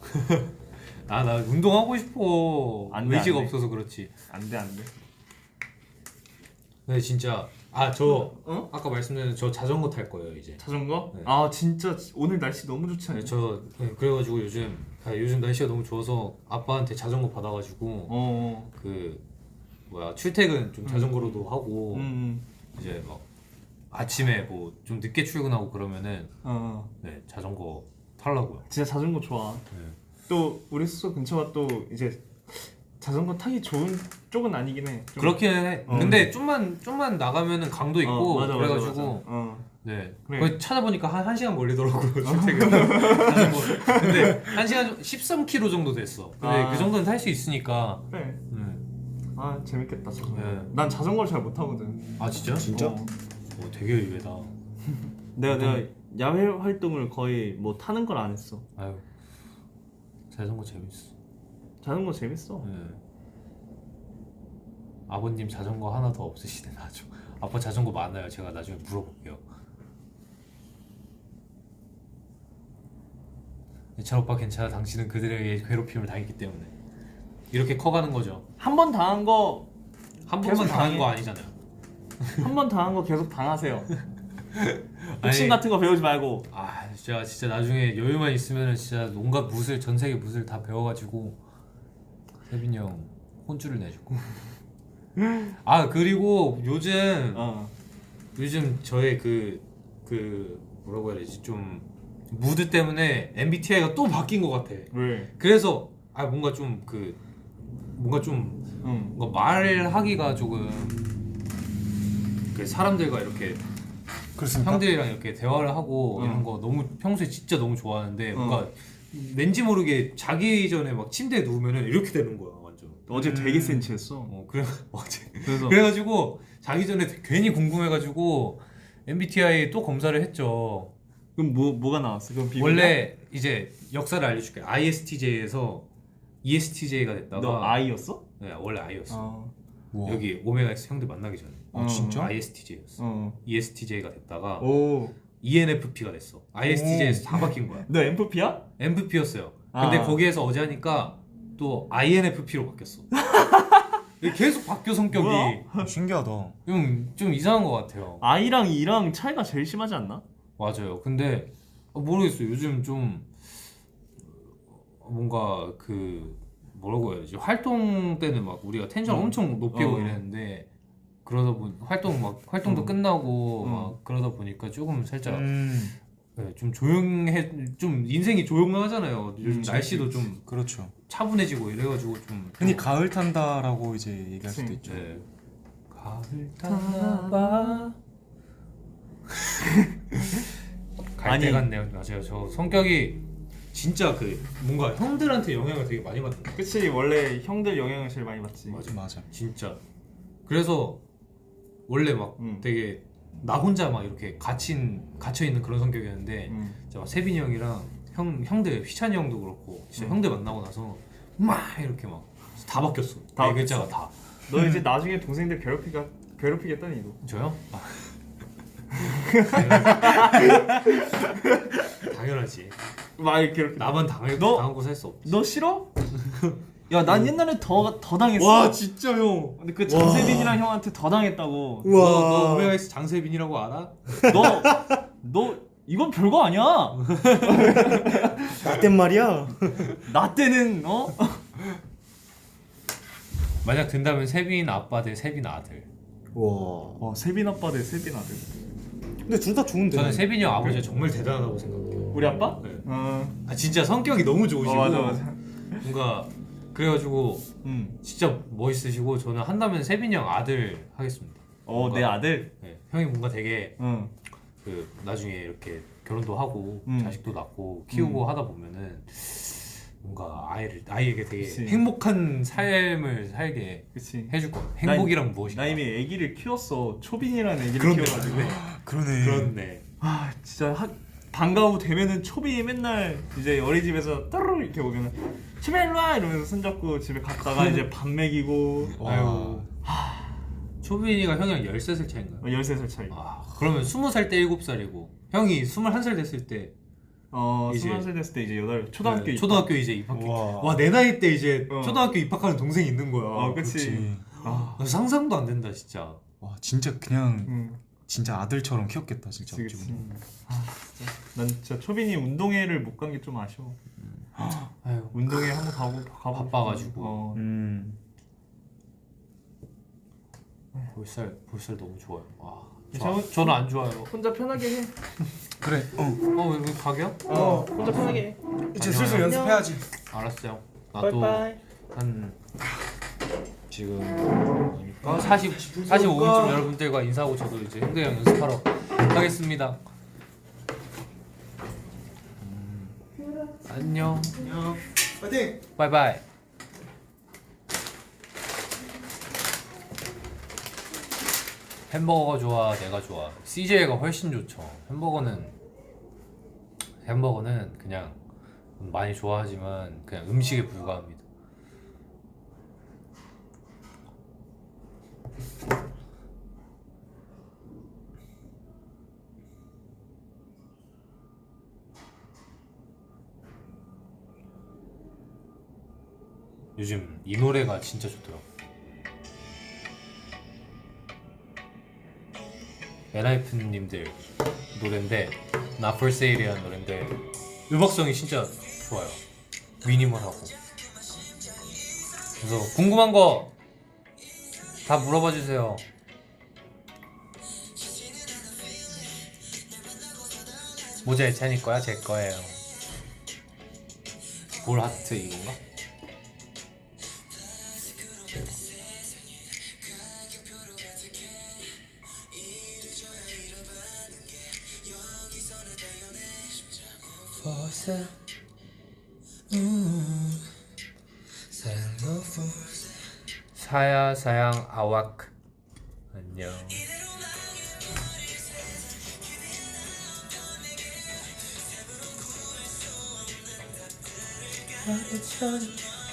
나 운동하고 싶어. 안 돼, 의지가 안 돼. 없어서 그렇지. 안돼 안돼. 근데 진짜 저 아까 말씀드린 저 자전거 탈 거예요 이제. 자전거? 네. 아 진짜 오늘 날씨 너무 좋지 않냐? 그래가지고 요즘 날씨가 너무 좋아서 아빠한테 자전거 받아가지고 그 뭐야 출퇴근 좀 자전거로도 하고 이제 막 아침에 뭐 좀 늦게 출근하고 그러면은 네 자전거 타려고요. 진짜 자전거 좋아. 네. 또 우리 숙소 근처가 또 이제 자전거 타기 좋은 쪽은 아니긴 해. 좀. 그렇기는 해. 근데 좀만 나가면은 강도 있고 맞아, 그래가지고 맞아. 네. 그래. 거기 찾아보니까 한 1시간 걸리더라고요. 출퇴근. 자전거. 근데 1시간 13km 정도 됐어. 근데 그 정도는 탈 수 있으니까. 그래. 아 재밌겠다 자전거. 네. 난 자전거를 잘 못 타거든. 아 진짜? 진짜? 되게 의외다. 내가 야외 활동을 거의 뭐 타는 걸 안 했어. 아유 자전거 재밌어. 자전거 재밌어. 네. 아버님 자전거 하나 더 없으시네 아주. 아빠 자전거 많아요. 제가 나중에 물어볼게요. 예찬 오빠 괜찮아. 당신은 그들에게 괴롭힘을 당했기 때문에 이렇게 커가는 거죠. 한 번 당한 거 한 계속 번만 당한 당해. 거 아니잖아요. 한 번 당한 거 계속 당하세요. 복싱 아니, 같은 거 배우지 말고. 진짜 나중에 여유만 있으면 진짜 온갖 무술 전 세계 무술 다 배워가지고 세빈이 형 혼쭐을 내주고. 그리고 요즘 저의 그 뭐라고 해야 되지 좀 무드 때문에 MBTI가 또 바뀐 것 같아. 왜? 그래서 뭔가 말하기가 조금 그 사람들과 이렇게 그렇습니까? 형들이랑 이렇게 대화를 하고 이런 거 너무 평소에 진짜 너무 좋아하는데 뭔가 왠지 모르게 자기 전에 막 침대에 누우면은 이렇게 되는 거야 완전. 어제 되게 센치했어. 어제 그래서 그래가지고 자기 전에 괜히 궁금해가지고 MBTI 또 검사를 했죠. 그럼 뭐가 나왔어? 그럼 비밀이야? 원래 이제 역사를 알려줄게. ISTJ에서 ESTJ가 됐다가 너 I였어? 네 원래 I였어. 우와. 여기 오메가 X 형들 만나기 전에. 진짜? ISTJ였어. ESTJ가 됐다가 오. ENFP가 됐어. ISTJ에서 다 바뀐 거야. 너 MFP야? MFP였어요. 근데 거기에서 어제 하니까 또 INFP로 바뀌었어. 계속 바뀌어 성격이. 뭐야? 신기하다. 좀 이상한 것 같아요. I랑 E랑 차이가 제일 심하지 않나? 맞아요. 근데 모르겠어요. 요즘 좀 뭔가 그 뭐라고 해야 되지? 활동 때는 막 우리가 텐션 엄청 높이고 이랬는데 그러다 보니 활동도 끝나고 막 그러다 보니까 조금 살짝 네, 좀 좀 인생이 조용하잖아요. 요즘 날씨도 좀 그렇죠. 차분해지고 이래가지고 좀 흔히 가을 탄다라고 이제 얘기할 수도 그치. 있죠. 네. 가을 타봐. 갈 때 같네요. 맞아요. 저 성격이 진짜 그 뭔가 형들한테 영향을 되게 많이 받는. 그치, 원래 형들 영향을 제일 많이 받지. 맞아. 진짜. 그래서 원래 막 되게 나 혼자 막 이렇게 갇혀 있는 그런 성격이었는데 진짜 막 세빈이 형이랑 형들 휘찬이 형도 그렇고 진짜 형들 만나고 나서 막 이렇게 막 다 바뀌었어. 다 네 글자가 다. 너 이제 나중에 동생들 괴롭히겠다니 이거. 저요? 당연하지. 막 이렇게 나만 당한 곳 살 수 없지. 너 싫어? 야, 난 옛날에 더 당했어. 와 진짜 형. 근데 그 장세빈이랑 형한테 더 당했다고. 너 오메가 X 장세빈이라고 알아? 너 이건 별거 아니야. 나땐 말이야. 나 때는 만약 된다면 세빈 아빠 대 세빈 아들. 와. 세빈 아빠 대 세빈 아들. 근데 둘 다 좋은데. 저는 세빈이 형 아버지가 정말 대단하다고 생각해요. 우리 아빠? 네. 어. 진짜 성격이 너무 좋으시고 맞아. 뭔가 그래가지고 진짜 멋있으시고 저는 한다면 세빈이 형 아들 하겠습니다. 내 아들. 네, 형이 뭔가 되게 응. 그 나중에 이렇게 결혼도 하고 자식도 낳고 키우고 하다 보면은 뭔가 아이에게 되게 그치. 행복한 삶을 살게 그치. 해줄 거야. 행복이란 무엇인가? 나 이미 아기를 키웠어. 초빈이라는 아기를 그렇네. 키워가지고. 그러네. 그렇네. 아 진짜 방과 후 되면은 초빈이 맨날 이제 어린이집에서 따로 이렇게 오면은 초빈 일로 와 이러면서 손잡고 집에 갔다가 이제 밥 먹이고. 아유. 초빈이가 형이랑 13살 차인가요? 13살 차이. 그러면 20살 때 7살이고 형이 21살 됐을 때 이제- 20살 됐을 때 이제 초등학교 네, 입학. 초등학교 이제 입학해. 와. 와 내 나이 때 이제 어. 초등학교 입학하는 동생이 있는 거야. 그치. 아, 상상도 안 된다 진짜. 와 진짜 그냥 응. 진짜 아들처럼 키웠겠다 진짜. 그치, 그치. 어찌 보면. 난 진짜 초빈이 운동회를 못 간 게 좀 아쉬워. 아유 운동회 한번 가고 바빠가지고. 싶어. 볼살 너무 좋아요. 와. 저는 안 좋아요. 혼자 편하게 해. 그래. 왜 가게요? 혼자 편하게 해. 이제 슬슬 연습해야지. 알았어요. 나도 빠이빠이. 한 지금 45분쯤 여러분들과 인사하고 저도 이제 행동형 연습하러 가겠습니다. 안녕. 파이팅. 바이바이. 햄버거가 좋아, 내가 좋아. CJ가 훨씬 좋죠. 햄버거는 그냥 많이 좋아하지만 그냥 음식에 불과합니다. 요즘 이 노래가 진짜 좋더라고. 엔하이픈님들 노래인데 Not For Sale이라는 노래인데 음악성이 진짜 좋아요. 미니멀하고. 그래서 궁금한 거 다 물어봐 주세요. 모자 예찬이 거야? 제 거예요. 볼 하트 이건가? 사야 사양 아왁 안녕.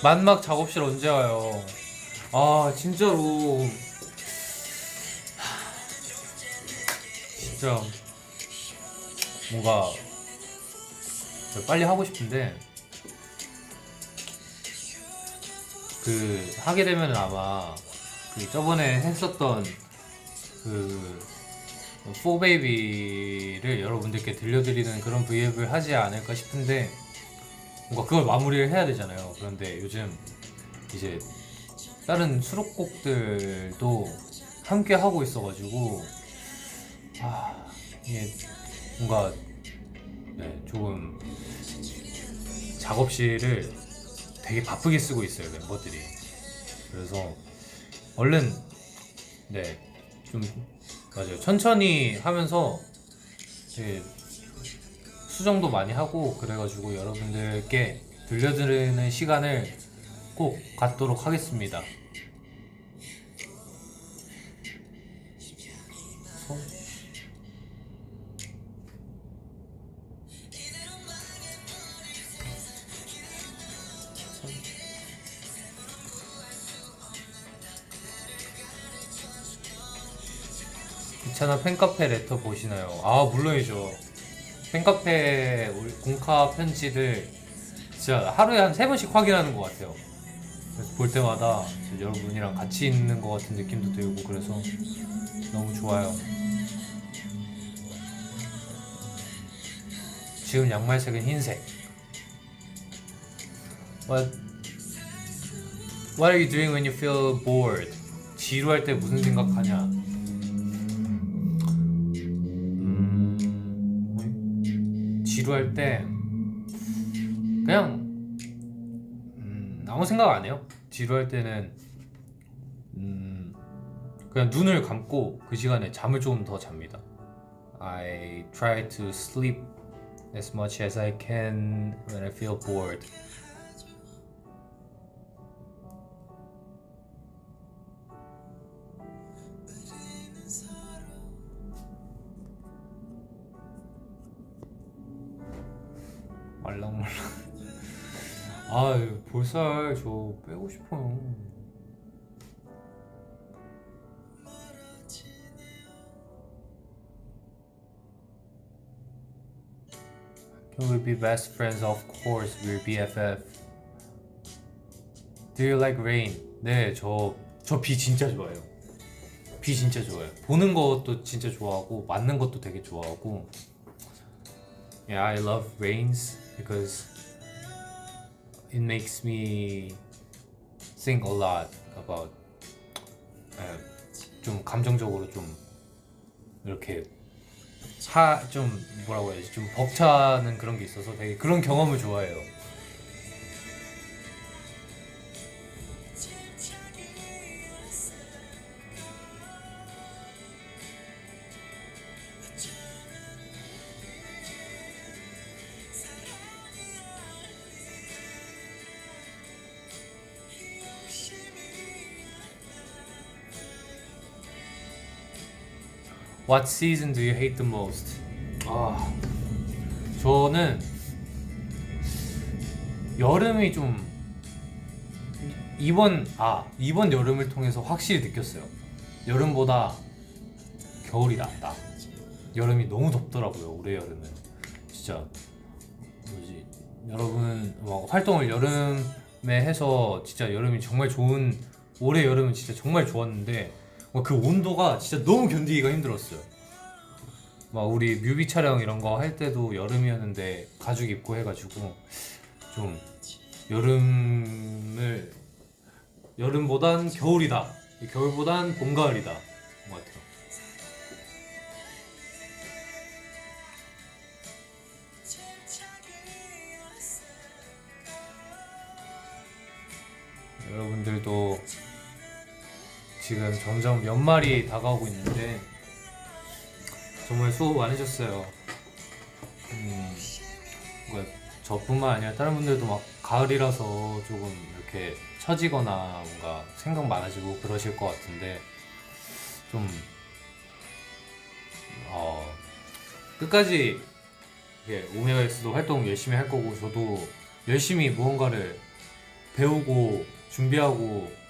만막 작업실 언제 와요? 아 진짜로 진짜 뭔가 빨리 하고 싶은데 그 하게 되면 아마 그 저번에 했었던 그 포베이비를 여러분들께 들려드리는 그런 브이앱을 하지 않을까 싶은데 뭔가 그걸 마무리를 해야 되잖아요. 그런데 요즘 이제 다른 수록곡들도 함께 하고 있어가지고 이게 뭔가 조금 작업실을 되게 바쁘게 쓰고 있어요 멤버들이. 그래서 얼른 좀 맞아요 천천히 하면서 되게 수정도 많이 하고 그래가지고 여러분들께 들려드리는 시간을 꼭 갖도록 하겠습니다. 귀찮아 팬카페 레터 보시나요? 아 물론이죠. 팬카페 공카 편지를 진짜 하루에 한 3번씩 확인하는 것 같아요. 그래서 볼 때마다 여러분이랑 같이 있는 것 같은 느낌도 들고 그래서 너무 좋아요. 지금 양말색은 흰색. What are you doing when you feel bored? 지루할 때 무슨 생각하냐? 지루할 때 그냥 아무 생각 안 해요. 지루할 때는 그냥 눈을 감고 그 시간에 잠을 조금 더 잡니다. I try to sleep as much as I can when I feel bored. 말랑말랑. 아 볼살 저 빼고 싶어요. We'll be best friends, of course. We're BFF. Do you like rain? 네, 저 비 진짜 좋아해요. 비 진짜 좋아해요. 보는 것도 진짜 좋아하고 맞는 것도 되게 좋아하고. Yeah, I love rains because it makes me think a lot about 좀 감정적으로 좀 이렇게 좀 뭐라고 해야지 좀 벅차는 그런 게 있어서 되게 그런 경험을 좋아해요. What season do you hate the most? 저는 여름이 좀 이번 여름을 통해서 확실히 느꼈어요. 여름보다 겨울이 낫다. 여름이 너무 덥더라고요. 올해 여름은 진짜 뭐지? 여러분 활동을 여름에 해서 진짜 여름이 정말 좋은 올해 여름은 진짜 정말 좋았는데 그 온도가 진짜 너무 견디기가 힘들었어요. 막 우리 뮤비 촬영 이런 거 할 때도 여름이었는데 가죽 입고 해가지고 좀 여름보단 겨울이다. 겨울보단 봄 가을이다. 것 같아요. 여러분들도 지금 점점 연말이 다가오고 있는데 정말 수고 많으셨어요. 저뿐만 아니라 다른 분들도 막 가을이라서 조금 이렇게 처지거나 뭔가 생각 많아지고 그러실 것 같은데 좀 끝까지 오메가엑스도 활동 열심히 할 거고 저도 열심히 무언가를 배우고 준비하고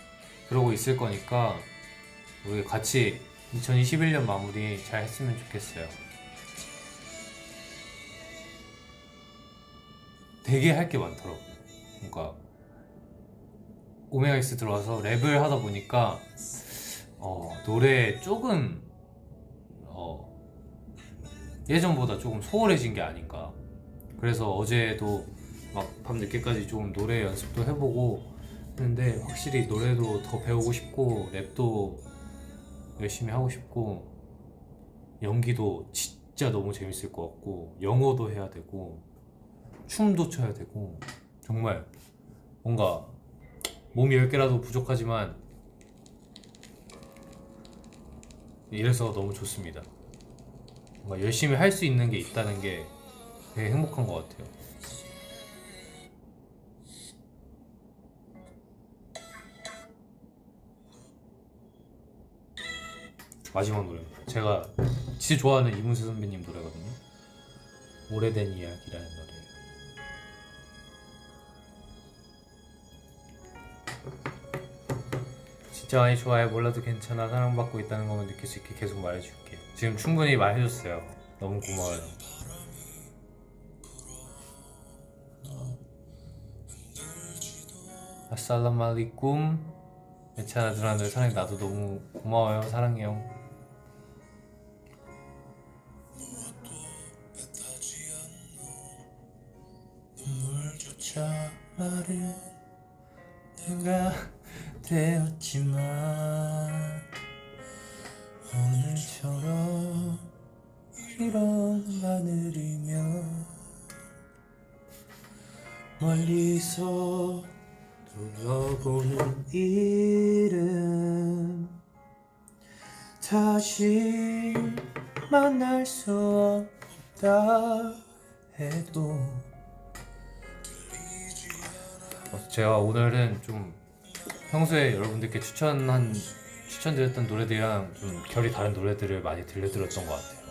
그러고 있을 거니까 우리 같이 2021년 마무리 잘 했으면 좋겠어요. 되게 할 게 많더라고요. 그러니까 오메가엑스 들어와서 랩을 하다 보니까 노래 조금 예전보다 조금 소홀해진 게 아닌가. 그래서 어제도 막 밤늦게까지 조금 노래 연습도 해보고 했는데 확실히 노래도 더 배우고 싶고 랩도 열심히 하고 싶고 연기도 진짜 너무 재밌을 것 같고 영어도 해야 되고 춤도 춰야 되고 정말 뭔가 몸이 10개라도 부족하지만 이래서 너무 좋습니다. 뭔가 열심히 할 수 있는 게 있다는 게 되게 행복한 것 같아요. 마지막 노래입니다. 제가 진짜 좋아하는 이문세 선배님 노래거든요. 오래된 이야기라는 노래. 진짜 많이 좋아해. 몰라도 괜찮아. 사랑받고 있다는 것만 느낄 수 있게 계속 말해줄게. 지금 충분히 말해줬어요. 너무 고마워요. 아살라말리쿰. 괜찮아 누나 늘 사랑해. 나도 너무 고마워요. 사랑해요. 물조차 말을 내가 되었지만 오늘처럼 이런 하늘이면 멀리서 돌아보는 이름 다시 만날 수 없다 해도 제가 오늘은 좀 평소에 여러분들께 추천드렸던 노래들이랑 좀 결이 다른 노래들을 많이 들려드렸던 것 같아요.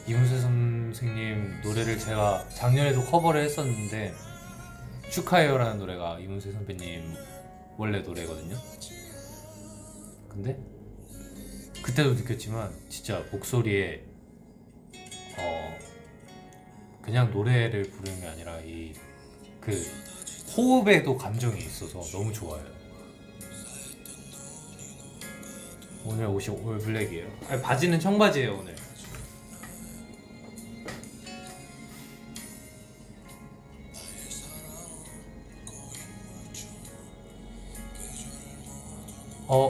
이문세 선생님 노래를 제가 작년에도 커버를 했었는데 축하해요라는 노래가 이문세 선배님 원래 노래거든요. 근데 그때도 느꼈지만 진짜 목소리에 그냥 노래를 부르는 게 아니라 이 그 호흡에도 감정이 있어서 너무 좋아요. 오늘 옷이 올 블랙이에요. 아니, 바지는 청바지예요 오늘.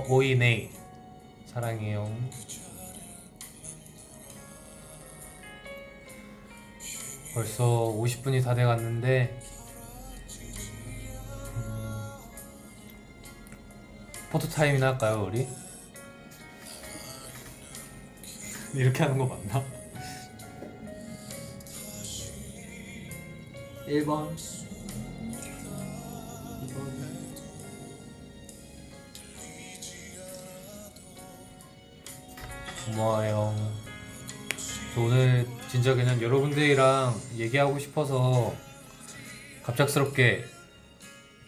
오이네이 사랑해요. 벌써 50분이 다 돼갔는데 포토타임이나 할까요 우리? 이렇게 하는 거 맞나? 1번 2번 고마워요. 저 오늘 진짜 그냥 여러분들이랑 얘기하고 싶어서 갑작스럽게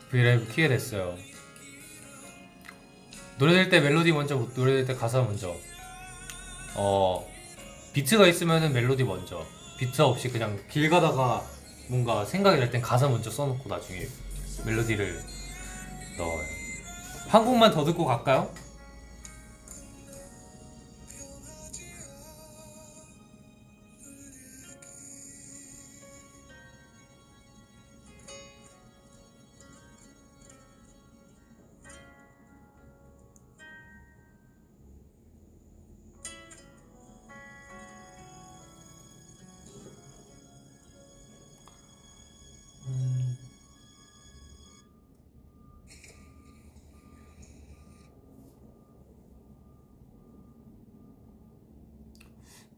브이라이브 키게 됐어요. 노래 될 때 멜로디 먼저, 노래 될 때 가사 먼저. 비트가 있으면은 멜로디 먼저. 비트 없이 그냥 길 가다가 뭔가 생각이 날 땐 가사 먼저 써놓고 나중에 멜로디를 넣어요. 한 곡만 더 듣고 갈까요?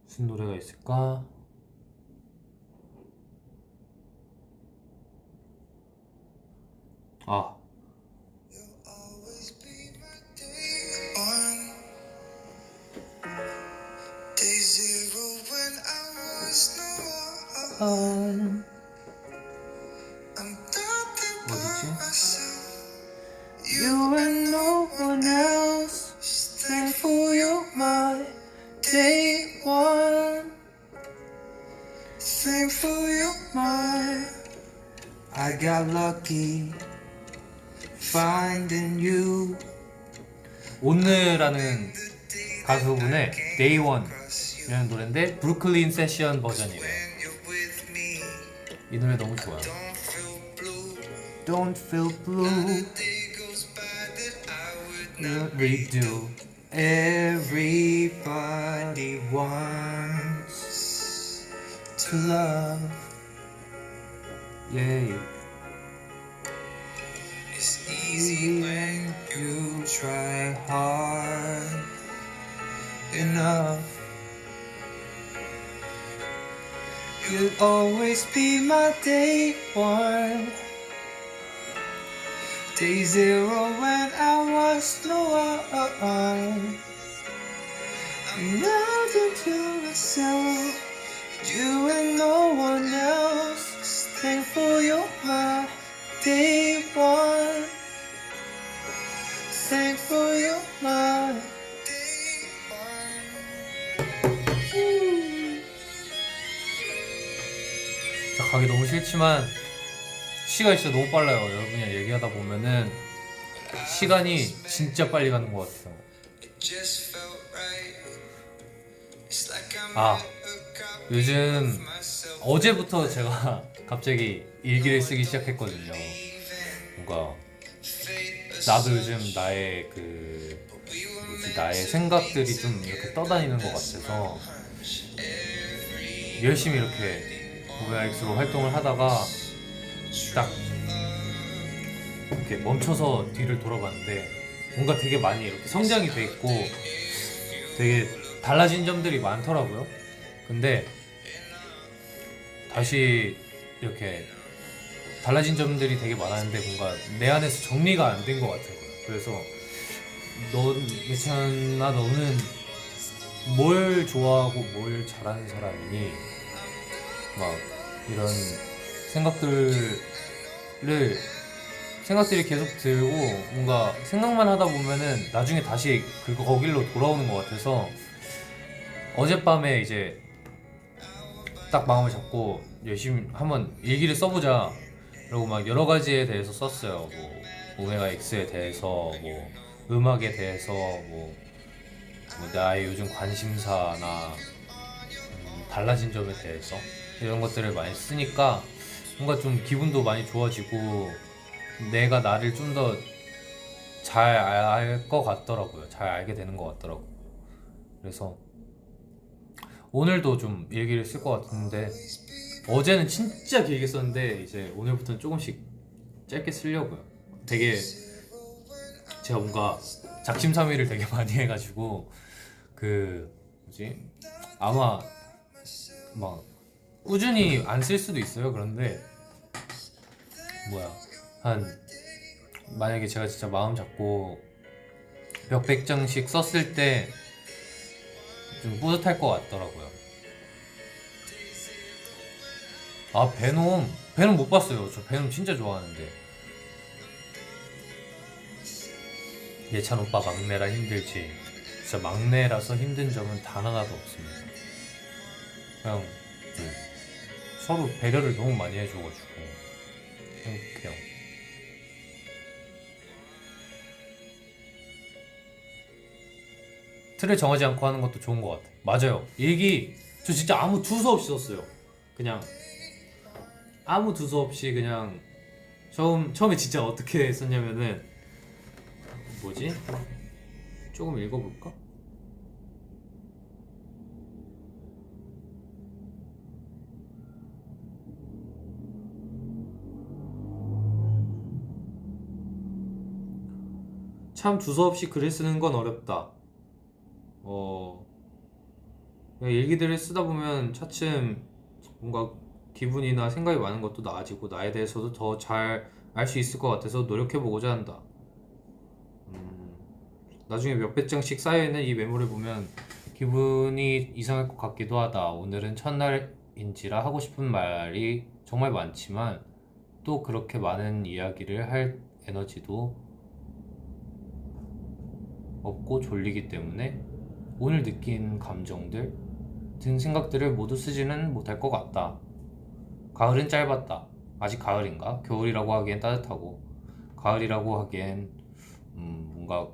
무슨 노래가 있을까? 아, 어디지? You and no one else, thankful you're my day one, thankful you're mine. I got lucky finding you. 오늘라는 가수분의 Day One이라는 노래인데 브루클린 세션 버전이래요. 이 노래 너무 좋아요. Don't feel blue. Redo. Everybody wants to love. Yeah. It's easy when you try hard enough. You'll always be my day one. Day zero when I was no one. I'm nothing to myself, you and no one else. Thankful you're my day one. Thankful you're my day one. 자, 가기 너무 싫지만 시간이 진짜 너무 빨라요. 여러분이랑 얘기하다 보면은 시간이 진짜 빨리 가는 것 같아요. 아, 요즘 어제부터 제가 갑자기 일기를 쓰기 시작했거든요. 뭔가 나도 요즘 나의 나의 생각들이 좀 이렇게 떠다니는 것 같아서 열심히 이렇게 OVIX로 활동을 하다가 딱 이렇게 멈춰서 뒤를 돌아봤는데 뭔가 되게 많이 이렇게 성장이 돼 있고 되게 달라진 점들이 많더라고요. 근데 다시 이렇게 달라진 점들이 되게 많았는데 뭔가 내 안에서 정리가 안 된 것 같아요. 그래서 예찬아, 너는 뭘 좋아하고 뭘 잘하는 사람이니? 막 이런 생각들이 계속 들고 뭔가 생각만 하다 보면은 나중에 다시 거길로 돌아오는 것 같아서 어젯밤에 이제 딱 마음을 잡고 열심히 한번 일기를 써보자. 그리고 막 여러 가지에 대해서 썼어요. 뭐 오메가 X에 대해서, 뭐 음악에 대해서, 뭐 나의 요즘 관심사나 달라진 점에 대해서 이런 것들을 많이 쓰니까 뭔가 좀 기분도 많이 좋아지고 내가 나를 좀 더 잘 알 것 같더라고요. 잘 알게 되는 것 같더라고요. 그래서 오늘도 좀 일기를 쓸 것 같은데 어제는 진짜 길게 썼는데 이제 오늘부터는 조금씩 짧게 쓰려고요. 되게 제가 뭔가 작심삼일을 되게 많이 해가지고 아마 막 꾸준히 안 쓸 수도 있어요. 그런데 만약에 제가 진짜 마음 잡고 몇백 장씩 썼을 때 좀 뿌듯할 것 같더라고요. 아, 베놈 못 봤어요. 저 베놈 진짜 좋아하는데. 예찬 오빠 막내라 힘들지. 진짜 막내라서 힘든 점은 단 하나도 없습니다. 그냥 서로 배려를 너무 많이 해줘가지고 행복해요. 틀을 정하지 않고 하는 것도 좋은 것 같아. 맞아요. 일기 저 진짜 아무 두서 없이 썼어요. 그냥 아무 두서 없이 그냥 처음에 진짜 어떻게 썼냐면은 조금 읽어볼까? 참 두서없이 글을 쓰는 건 어렵다. 일기들을 쓰다 보면 차츰 뭔가 기분이나 생각이 많은 것도 나아지고 나에 대해서도 더 잘 알 수 있을 것 같아서 노력해보고자 한다. 나중에 몇백 장씩 쌓여있는 이 메모를 보면 기분이 이상할 것 같기도 하다. 오늘은 첫날인지라 하고 싶은 말이 정말 많지만 또 그렇게 많은 이야기를 할 에너지도 없고 졸리기 때문에 오늘 느낀 감정들, 든 생각들을 모두 쓰지는 못할 것 같다. 가을은 짧았다. 아직 가을인가? 겨울이라고 하기엔 따뜻하고 가을이라고 하기엔 뭔가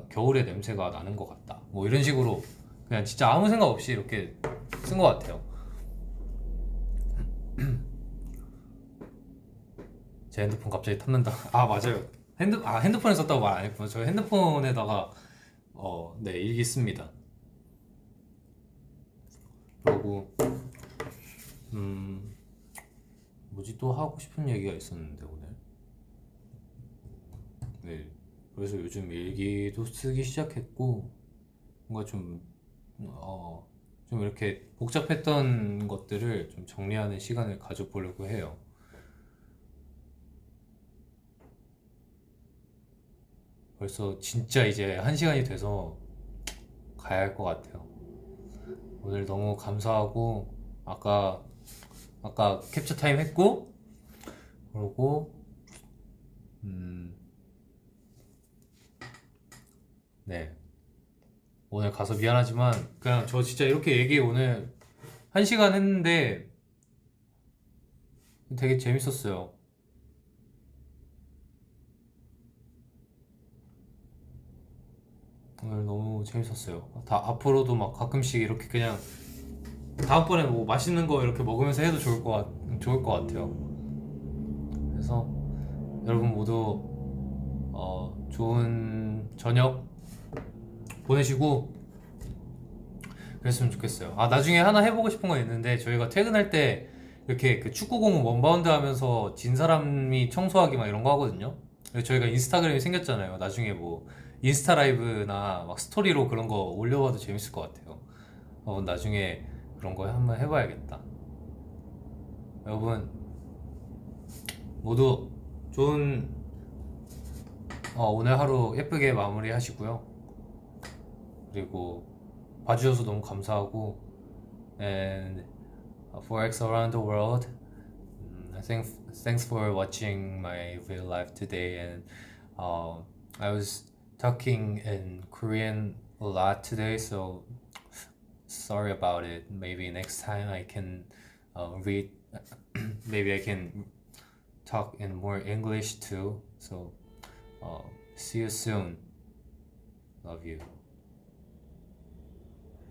겨울의 냄새가 나는 것 같다. 뭐 이런 식으로 그냥 진짜 아무 생각 없이 이렇게 쓴 것 같아요. 제 핸드폰 갑자기 탐난다. 아, 맞아요. 핸드폰에 썼다고 말 안 했구나. 저 핸드폰에다가 일기 씁니다. 그리고 또 하고 싶은 얘기가 있었는데 오늘. 네, 그래서 요즘 일기도 쓰기 시작했고 뭔가 좀 이렇게 복잡했던 것들을 좀 정리하는 시간을 가져보려고 해요. 벌써 진짜 이제 1시간이 돼서 가야 할 것 같아요. 오늘 너무 감사하고 아까 캡처 타임 했고 그리고 네, 오늘 가서 미안하지만 그냥 저 진짜 이렇게 얘기 오늘 1시간 했는데 되게 재밌었어요. 오늘 너무 재밌었어요. 앞으로도 막 가끔씩 이렇게 그냥 다음번에 뭐 맛있는 거 이렇게 먹으면서 해도 좋을 것 같아요. 그래서 여러분 모두 좋은 저녁 보내시고 그랬으면 좋겠어요. 나중에 하나 해보고 싶은 거 있는데 저희가 퇴근할 때 이렇게 그 축구공 원바운드 하면서 진 사람이 청소하기 막 이런 거 하거든요. 그래서 저희가 인스타그램이 생겼잖아요. 나중에 뭐 인스타 라이브나 막 스토리로 그런 거 올려봐도 재밌을 것 같아요. 나중에 그런 거 한번 해봐야겠다. 여러분 모두 좋은 오늘 하루 예쁘게 마무리 하시고요. 그리고 봐주셔서 너무 감사하고 4X around the world. I think thanks for watching my real life today, and I was talking in Korean a lot today, so sorry about it. Maybe next time I can read. Maybe I can talk in more English too. So see you soon. Love you.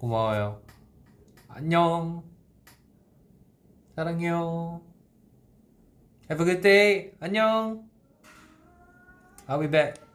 고마워요. 안녕. 사랑해요. Have a good day. 안녕. I'll be back.